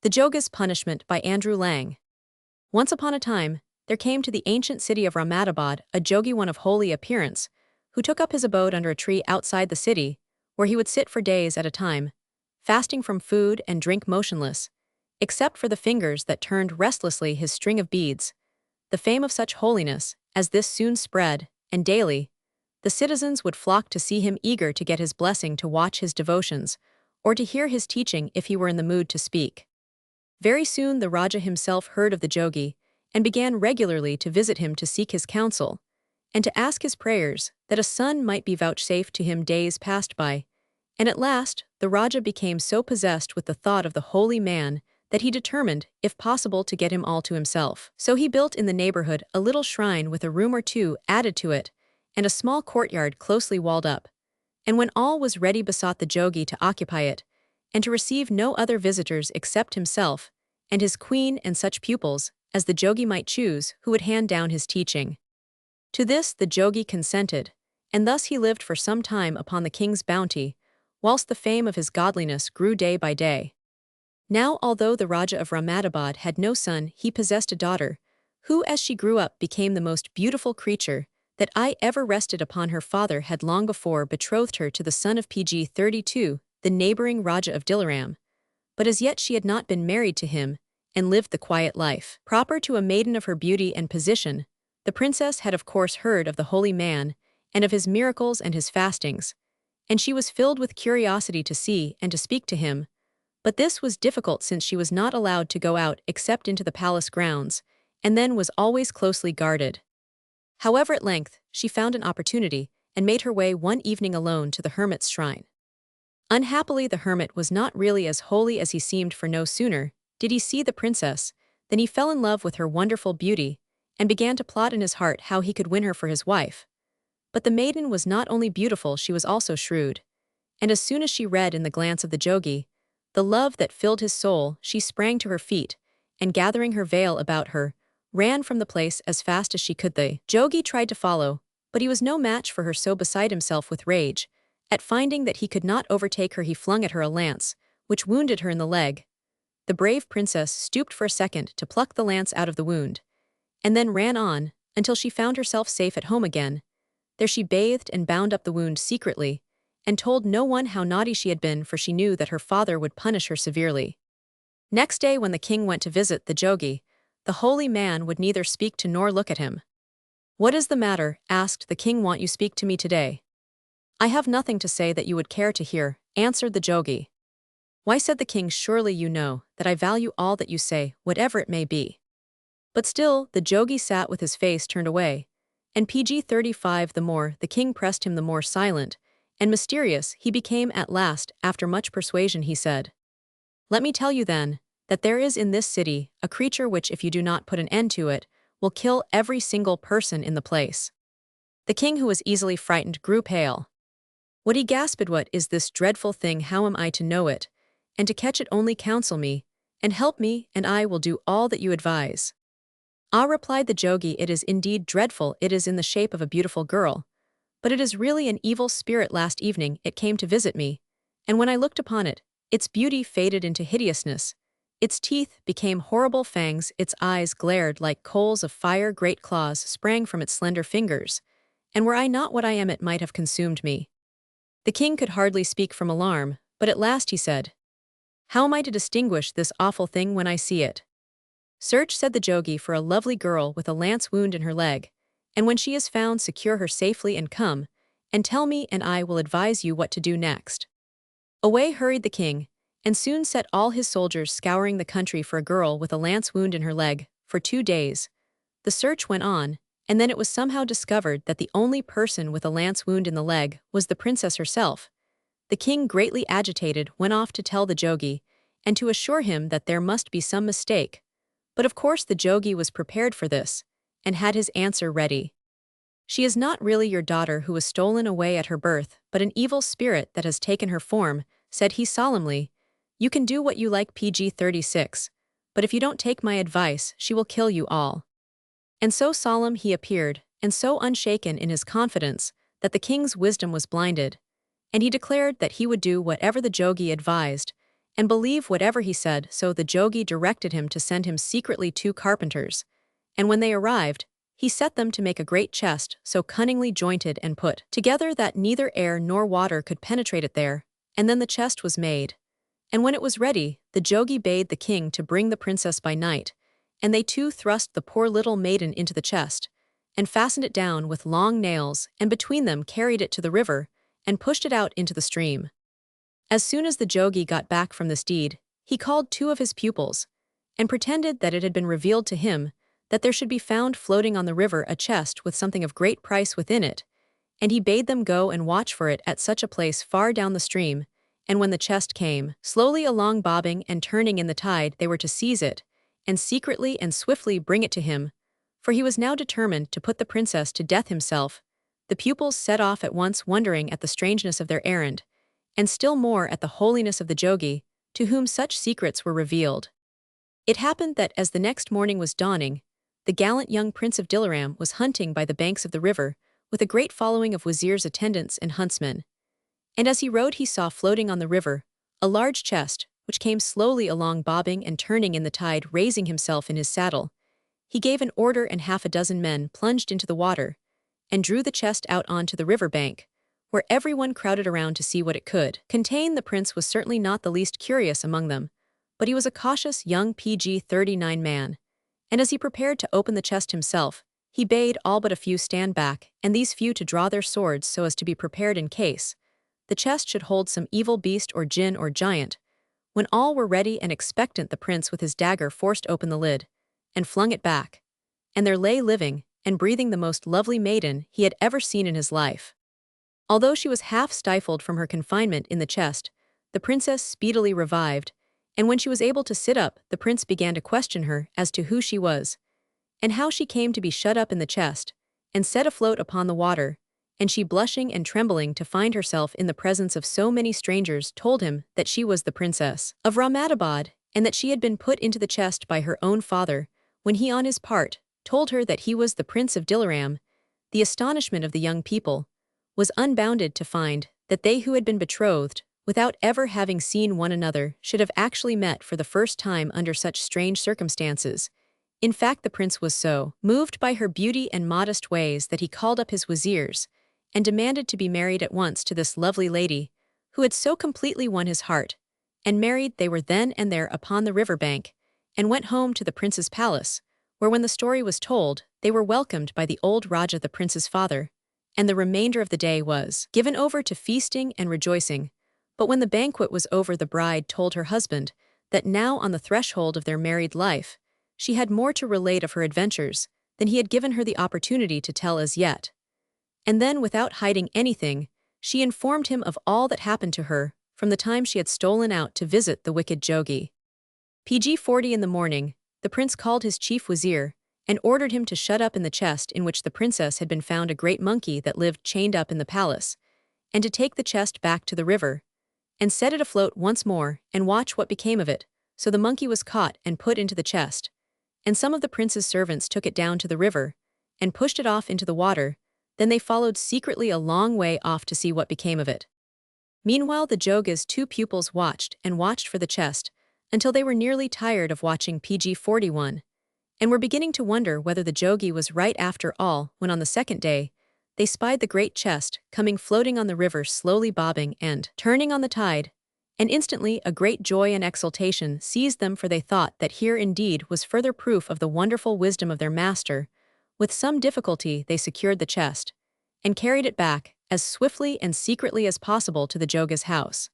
The JOGIS Punishment by Andrew Lang. Once upon a time, there came to the ancient city of Ramadabad a Jogi, one of holy appearance, who took up his abode under a tree outside the city, where he would sit for days at a time, fasting from food and drink motionless, except for the fingers that turned restlessly his string of beads. The fame of such holiness, as this soon spread, and daily, the citizens would flock to see him, eager to get his blessing to watch his devotions, or to hear his teaching if he were in the mood to speak. Very soon the Raja himself heard of the Jogi, and began regularly to visit him to seek his counsel, and to ask his prayers that a son might be vouchsafed to him. Days passed by, and at last the Raja became so possessed with the thought of the holy man that he determined, if possible, to get him all to himself. So he built in the neighborhood a little shrine with a room or two added to it, and a small courtyard closely walled up, and when all was ready besought the Jogi to occupy it, and to receive no other visitors except himself, and his queen and such pupils as the Jogi might choose who would hand down his teaching. To this the Jogi consented, and thus he lived for some time upon the king's bounty, whilst the fame of his godliness grew day by day. Now although the Raja of Ramadabad had no son, he possessed a daughter, who as she grew up became the most beautiful creature that eye ever rested upon. Her father had long before betrothed her to the son of Pg32, the neighboring Raja of Dilaram, but as yet she had not been married to him, and lived the quiet life proper to a maiden of her beauty and position. The princess had of course heard of the holy man, and of his miracles and his fastings, and she was filled with curiosity to see and to speak to him, but this was difficult since she was not allowed to go out except into the palace grounds, and then was always closely guarded. However, at length, she found an opportunity, and made her way one evening alone to the hermit's shrine. Unhappily, the hermit was not really as holy as he seemed, for no sooner did he see the princess than he fell in love with her wonderful beauty, and began to plot in his heart how he could win her for his wife. But the maiden was not only beautiful, she was also shrewd, and as soon as she read in the glance of the Jogi the love that filled his soul, she sprang to her feet, and gathering her veil about her, ran from the place as fast as she could. The Jogi tried to follow, but he was no match for her. So beside himself with rage at finding that he could not overtake her, he flung at her a lance, which wounded her in the leg. The brave princess stooped for a second to pluck the lance out of the wound, and then ran on until she found herself safe at home again. There she bathed and bound up the wound secretly, and told no one how naughty she had been, for she knew that her father would punish her severely. Next day when the king went to visit the Jogi, the holy man would neither speak to nor look at him. "What is the matter?" asked the king. "Want you speak to me today?" "I have nothing to say that you would care to hear," answered the Jogi. "Why," said the king, "surely you know that I value all that you say, whatever it may be." But still the Jogi sat with his face turned away, and Pg35 the more the king pressed him, the more silent and mysterious he became. At last, after much persuasion, he said, "Let me tell you then, that there is in this city a creature which, if you do not put an end to it, will kill every single person in the place." The king, who was easily frightened, grew pale. "What," he gasped, "what is this dreadful thing? How am I to know it? And to catch it only counsel me, and help me, and I will do all that you advise." "Ah," replied the Jogi, "it is indeed dreadful. It is in the shape of a beautiful girl, but it is really an evil spirit. Last evening it came to visit me, and when I looked upon it, its beauty faded into hideousness. Its teeth became horrible fangs, its eyes glared like coals of fire, great claws sprang from its slender fingers, and were I not what I am, it might have consumed me." The king could hardly speak from alarm, but at last he said, "How am I to distinguish this awful thing when I see it?" "Search," said the Jogi, "for a lovely girl with a lance wound in her leg, and when she is found, secure her safely and come, and tell me, and I will advise you what to do next." Away hurried the king, and soon set all his soldiers scouring the country for a girl with a lance wound in her leg. For 2 days the search went on, and then it was somehow discovered that the only person with a lance wound in the leg was the princess herself. The king, greatly agitated, went off to tell the Jogi, and to assure him that there must be some mistake. But of course the Jogi was prepared for this, and had his answer ready. "She is not really your daughter who was stolen away at her birth, but an evil spirit that has taken her form," said he solemnly. "You can do what you like, Pg36, but if you don't take my advice, she will kill you all." And so solemn he appeared, and so unshaken in his confidence, that the king's wisdom was blinded, and he declared that he would do whatever the Jogi advised, and believe whatever he said, so the Jogi directed him to send him secretly 2 carpenters, and when they arrived, he set them to make a great chest so cunningly jointed and put together that neither air nor water could penetrate it there, and then the chest was made. And when it was ready, the Jogi bade the king to bring the princess by night, and they too thrust the poor little maiden into the chest, and fastened it down with long nails, and between them carried it to the river, and pushed it out into the stream. As soon as the Jogi got back from this deed, he called 2 of his pupils, and pretended that it had been revealed to him that there should be found floating on the river a chest with something of great price within it, and he bade them go and watch for it at such a place far down the stream, and when the chest came slowly along bobbing and turning in the tide, they were to seize it, and secretly and swiftly bring it to him, for he was now determined to put the princess to death himself. The pupils set off at once, wondering at the strangeness of their errand, and still more at the holiness of the Jogi, to whom such secrets were revealed. It happened that as the next morning was dawning, the gallant young Prince of Dilaram was hunting by the banks of the river, with a great following of wazir's attendants and huntsmen. And as he rode, he saw floating on the river a large chest, which came slowly along bobbing and turning in the tide. Raising himself in his saddle, he gave an order, and 6 men plunged into the water, and drew the chest out onto the river bank, where everyone crowded around to see what it could contain. The prince was certainly not the least curious among them, but he was a cautious young PG-39 man, and as he prepared to open the chest himself, he bade all but a few stand back, and these few to draw their swords so as to be prepared in case the chest should hold some evil beast or jinn or giant. When all were ready and expectant, the prince with his dagger forced open the lid, and flung it back, and there lay living and breathing the most lovely maiden he had ever seen in his life. Although she was half stifled from her confinement in the chest, the princess speedily revived, and when she was able to sit up, the prince began to question her as to who she was, and how she came to be shut up in the chest, and set afloat upon the water, and she, blushing and trembling to find herself in the presence of so many strangers, told him that she was the princess of Rahmatabad, and that she had been put into the chest by her own father, when he on his part told her that he was the Prince of Dilaram. The astonishment of the young people was unbounded to find that they who had been betrothed, without ever having seen one another, should have actually met for the first time under such strange circumstances. In fact, the prince was so moved by her beauty and modest ways that he called up his wazirs, and demanded to be married at once to this lovely lady, who had so completely won his heart. And married they were then and there upon the river bank, and went home to the prince's palace, where when the story was told, they were welcomed by the old Raja, the prince's father, and the remainder of the day was given over to feasting and rejoicing. But when the banquet was over, the bride told her husband that now on the threshold of their married life, she had more to relate of her adventures than he had given her the opportunity to tell as yet. And then, without hiding anything, she informed him of all that happened to her from the time she had stolen out to visit the wicked Jogi. PG-40 in the morning, the prince called his chief wazir and ordered him to shut up in the chest in which the princess had been found a great monkey that lived chained up in the palace, and to take the chest back to the river, and set it afloat once more, and watch what became of it. So the monkey was caught and put into the chest, and some of the prince's servants took it down to the river, and pushed it off into the water. Then they followed secretly a long way off to see what became of it. Meanwhile the Jogi's 2 pupils watched and watched for the chest, until they were nearly tired of watching PG-41, and were beginning to wonder whether the Jogi was right after all, when on the second day, they spied the great chest coming floating on the river, slowly bobbing and turning on the tide, and instantly a great joy and exultation seized them, for they thought that here indeed was further proof of the wonderful wisdom of their master. With some difficulty they secured the chest, and carried it back, as swiftly and secretly as possible, to the Jogi's house.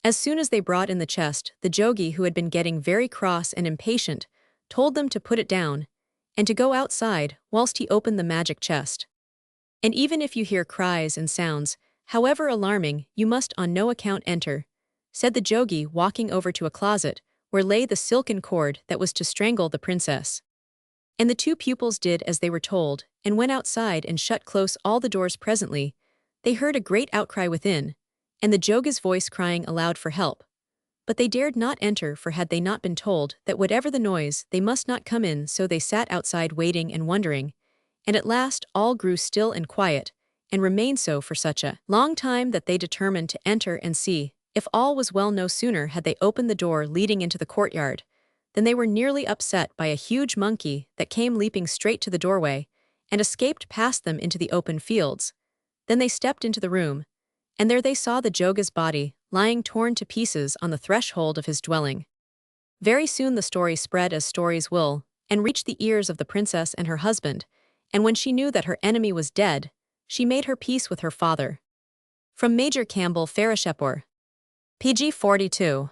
As soon as they brought in the chest, the Jogi, who had been getting very cross and impatient, told them to put it down, and to go outside whilst he opened the magic chest. And even if you hear cries and sounds, however alarming, you must on no account enter, said the Jogi, walking over to a closet, where lay the silken cord that was to strangle the princess. And the 2 pupils did as they were told, and went outside and shut close all the doors. Presently, they heard a great outcry within, and the Jogi's voice crying aloud for help. But they dared not enter, for had they not been told that whatever the noise, they must not come in, so they sat outside waiting and wondering, and at last all grew still and quiet, and remained so for such a long time that they determined to enter and see. If all was well, no sooner had they opened the door leading into the courtyard than they were nearly upset by a huge monkey that came leaping straight to the doorway and escaped past them into the open fields. Then they stepped into the room, and there they saw the Jogi's body lying torn to pieces on the threshold of his dwelling. Very soon the story spread as stories will, and reached the ears of the princess and her husband, and when she knew that her enemy was dead, she made her peace with her father. From Major Campbell Farishepor. PG 42.